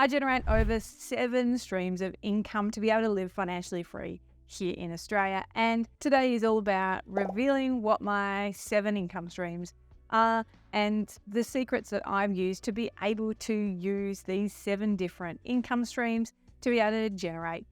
I generate over 7 streams of income to be able to live financially free here in Australia. And today is all about revealing what my 7 income streams are and the secrets that I've used to be able to use these 7 different income streams to be able to generate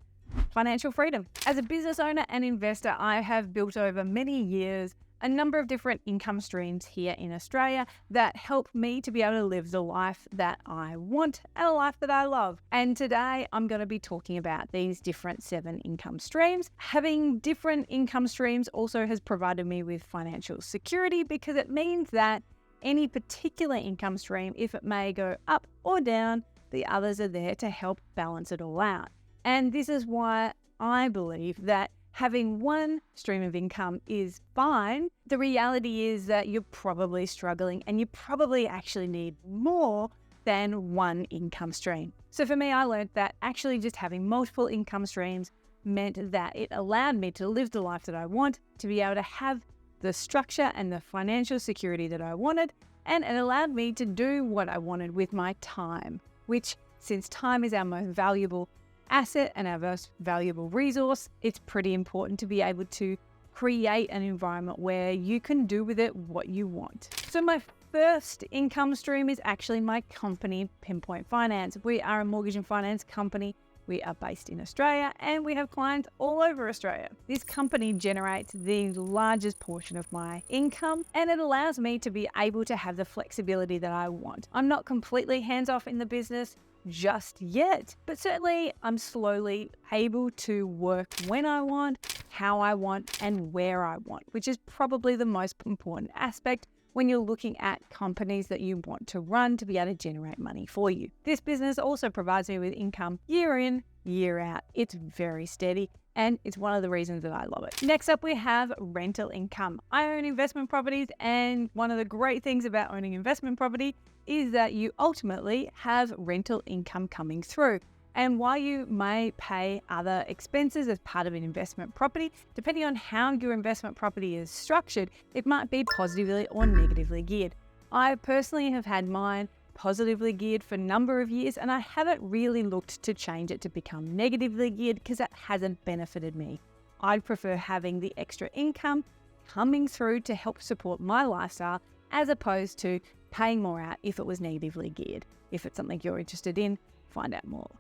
financial freedom. As a business owner and investor, I have built over many years a number of different income streams here in Australia that help me to be able to live the life that I want and a life that I love. And today I'm going to be talking about these different 7 income streams. Having different income streams also has provided me with financial security because it means that any particular income stream, if it may go up or down, the others are there to help balance it all out. And this is why I believe that having one stream of income is fine. The reality is that you're probably struggling and you probably actually need more than one income stream. So for me, I learned that actually just having multiple income streams meant that it allowed me to live the life that I want, to be able to have the structure and the financial security that I wanted, and it allowed me to do what I wanted with my time, which, since time is our most valuable asset and our most valuable resource, it's pretty important to be able to create an environment where you can do with it what you want. So my first income stream is actually my company, Pinpoint Finance. We are a mortgage and finance company. We are based in Australia and we have clients all over Australia. This company generates the largest portion of my income and it allows me to be able to have the flexibility that I want. I'm not completely hands-off in the business just yet, but certainly I'm slowly able to work when I want, how I want, and where I want, which is probably the most important aspect when you're looking at companies that you want to run to be able to generate money for you. This business also provides me with income year in, year out. It's very steady and it's one of the reasons that I love it. Next up, we have rental income. I own investment properties, and one of the great things about owning investment property is that you ultimately have rental income coming through. And while you may pay other expenses as part of an investment property, depending on how your investment property is structured, it might be positively or negatively geared. I personally have had mine positively geared for a number of years, and I haven't really looked to change it to become negatively geared because that hasn't benefited me. I'd prefer having the extra income coming through to help support my lifestyle as opposed to paying more out if it was negatively geared. If it's something you're interested in, find out more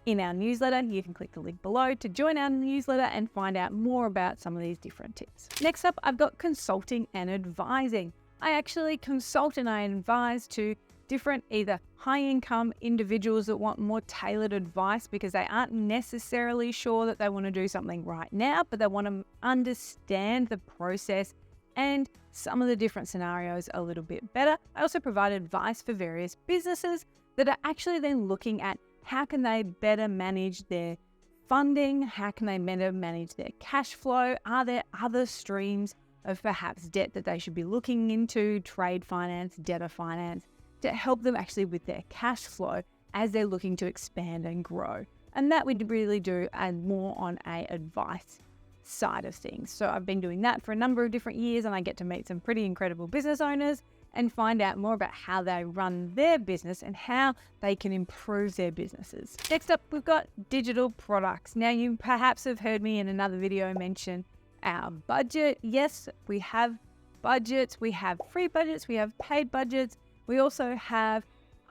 in our newsletter. You can click the link below to join our newsletter and find out more about some of these different tips. Next up, I've got consulting and advising. I actually consult and I advise to different either high income individuals that want more tailored advice because they aren't necessarily sure that they want to do something right now, but they want to understand the process and some of the different scenarios a little bit better. I also provide advice for various businesses that are actually then looking at how can they better manage their funding, how can they better manage their cash flow, are there other streams of perhaps debt that they should be looking into, trade finance, debtor finance, to help them actually with their cash flow as they're looking to expand and grow. And that we really do and more on a advice side of things. So I've been doing that for a number of different years and I get to meet some pretty incredible business owners and find out more about how they run their business and how they can improve their businesses. Next up, we've got digital products. Now, you perhaps have heard me in another video mention our budget. Yes, we have budgets. We have free budgets. We have paid budgets. We also have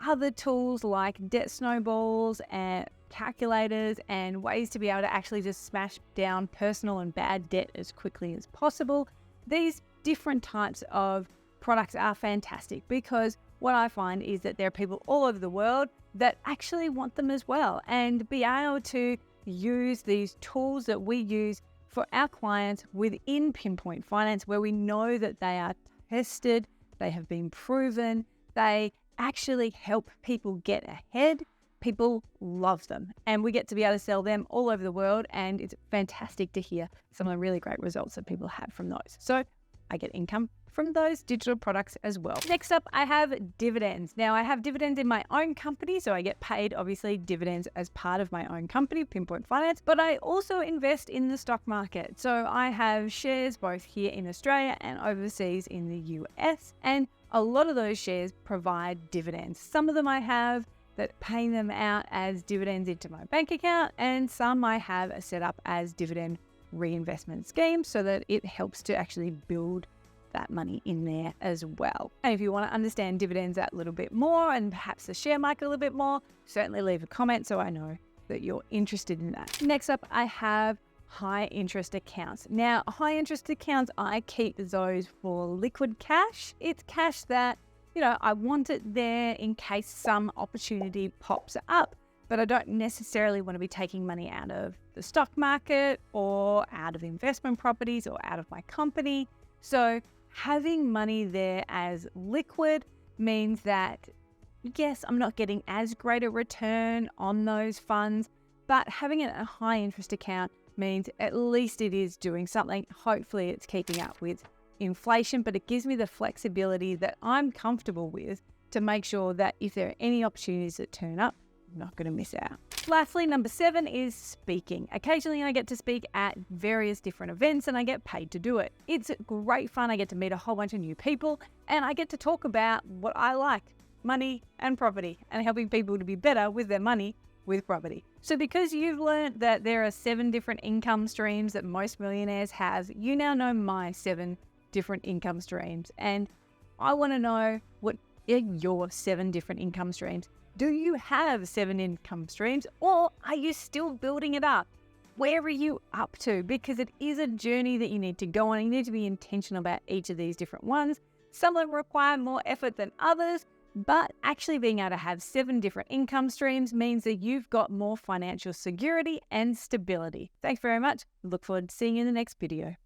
other tools like debt snowballs and calculators and ways to be able to actually just smash down personal and bad debt as quickly as possible. These different types of products are fantastic because what I find is that there are people all over the world that actually want them as well, and be able to use these tools that we use for our clients within Pinpoint Finance, where we know that they are tested, they have been proven, they actually help people get ahead. People love them and we get to be able to sell them all over the world, and it's fantastic to hear some of the really great results that people have from those. So I get income from those digital products as well. Next up, I have dividends. Now, I have dividends in my own company, so I get paid obviously dividends as part of my own company, Pinpoint Finance, but I also invest in the stock market. So I have shares both here in Australia and overseas in the US, and a lot of those shares provide dividends. Some of them I have that pay them out as dividends into my bank account, and some I have set up as dividend reinvestment schemes so that it helps to actually build that money in there as well. And if you want to understand dividends a little bit more and perhaps the share market a little bit more, certainly leave a comment so I know that you're interested in that. Next up, I have high interest accounts. Now, high interest accounts, I keep those for liquid cash. It's cash that, I want it there in case some opportunity pops up, but I don't necessarily want to be taking money out of the stock market or out of investment properties or out of my company. So having money there as liquid means that, yes, I'm not getting as great a return on those funds, but having it a high interest account means at least it is doing something. Hopefully it's keeping up with inflation, but it gives me the flexibility that I'm comfortable with to make sure that if there are any opportunities that turn up, I'm not going to miss out. Lastly, number 7 is speaking. Occasionally I get to speak at various different events and I get paid to do it. It's great fun. I get to meet a whole bunch of new people and I get to talk about what I like, money and property, and helping people to be better with their money with property. So because you've learned that there are 7 different income streams that most millionaires have, you now know my 7 different income streams. And I want to know, what are your 7 different income streams? Do you have 7 income streams, or are you still building it up? Where are you up to? Because it is a journey that you need to go on. You need to be intentional about each of these different ones. Some of them require more effort than others, but actually being able to have 7 different income streams means that you've got more financial security and stability. Thanks very much. Look forward to seeing you in the next video.